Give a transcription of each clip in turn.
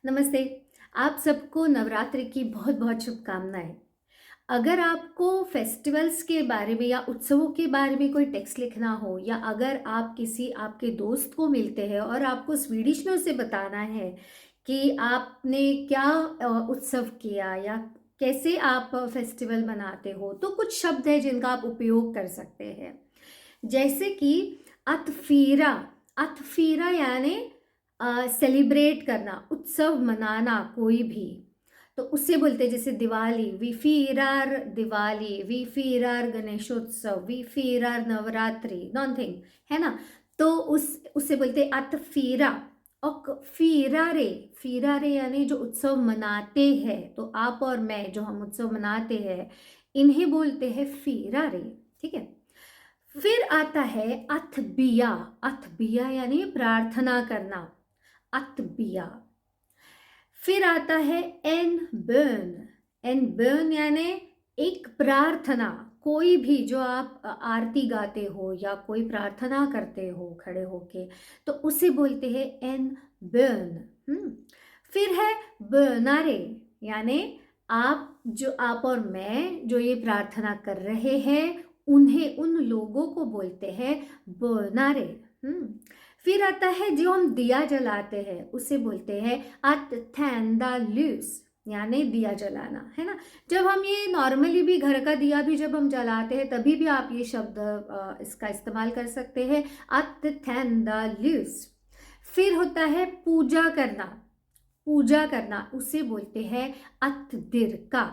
नमस्ते। आप सबको नवरात्रि की बहुत बहुत शुभकामनाएं। अगर आपको फेस्टिवल्स के बारे में या उत्सवों के बारे में कोई टेक्स्ट लिखना हो, या अगर आप किसी आपके दोस्त को मिलते हैं और आपको स्वीडिश में उसे बताना है कि आपने क्या उत्सव किया या कैसे आप फेस्टिवल मनाते हो, तो कुछ शब्द है जिनका आप उपयोग कर सकते हैं। जैसे कि अतफीरा। अतफीरा यानी सेलिब्रेट करना, उत्सव मनाना कोई भी। तो उससे बोलते हैं जैसे दिवाली, वी फीरार दिवाली, वी फीरार गणेशोत्सव, वी फीरार नवरात्रि, नॉथिंग, है ना। तो उससे बोलते हैं अतफीरा। और फीरारे, फीरारे यानी जो उत्सव मनाते हैं, तो आप और मैं जो हम उत्सव मनाते हैं इन्हें बोलते हैं फीरारे। ठीक है। फिर आता है अथबिया। अथबिया यानी प्रार्थना करना, अथबिया। फिर आता है एन बर्न। एन बर्न यानी एक प्रार्थना, कोई भी जो आप आरती गाते हो या कोई प्रार्थना करते हो खड़े होके, तो उसे बोलते हैं एन बर्न। फिर है बर्नारे, यानी आप और मैं जो ये प्रार्थना कर रहे हैं उन्हें, उन लोगों को बोलते हैं बर्नारे। फिर आता है जो हम दिया जलाते हैं उसे बोलते हैं att tända lys, यानी दिया जलाना, है ना। जब हम ये नॉर्मली भी घर का दिया भी जब हम जलाते हैं तभी भी आप ये शब्द इसका इस्तेमाल कर सकते हैं, att tända lys। फिर होता है पूजा करना। पूजा करना उसे बोलते हैं att dyrka।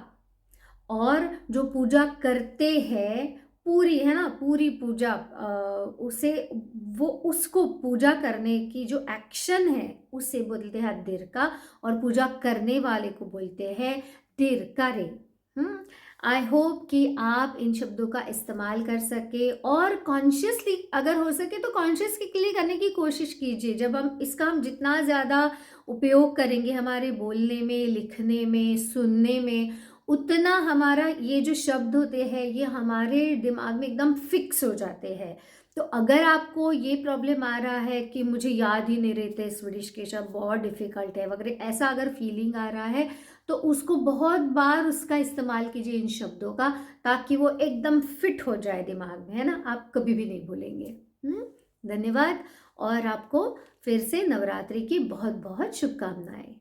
और जो पूजा करते हैं पूरी, है ना, पूरी पूजा, उसे वो उसको पूजा करने की जो एक्शन है उसे बोलते हैं दिरका, और पूजा करने वाले को बोलते हैं दिरकारे। आई होप कि आप इन शब्दों का इस्तेमाल कर सके और कॉन्शियसली, अगर हो सके तो कॉन्शियसली करने की कोशिश कीजिए। जब हम जितना ज़्यादा उपयोग करेंगे हमारे बोलने में, लिखने में, सुनने में, उतना हमारा ये जो शब्द होते हैं ये हमारे दिमाग में एकदम फिक्स हो जाते हैं। तो अगर आपको ये प्रॉब्लम आ रहा है कि मुझे याद ही नहीं रहते स्वीडिश के शब्द, बहुत डिफिकल्ट है वगैरह, ऐसा अगर फीलिंग आ रहा है तो उसको बहुत बार उसका इस्तेमाल कीजिए इन शब्दों का, ताकि वो एकदम फिट हो जाए दिमाग में, है ना। आप कभी भी नहीं भूलेंगे। धन्यवाद। और आपको फिर से नवरात्रि की बहुत बहुत शुभकामनाएं।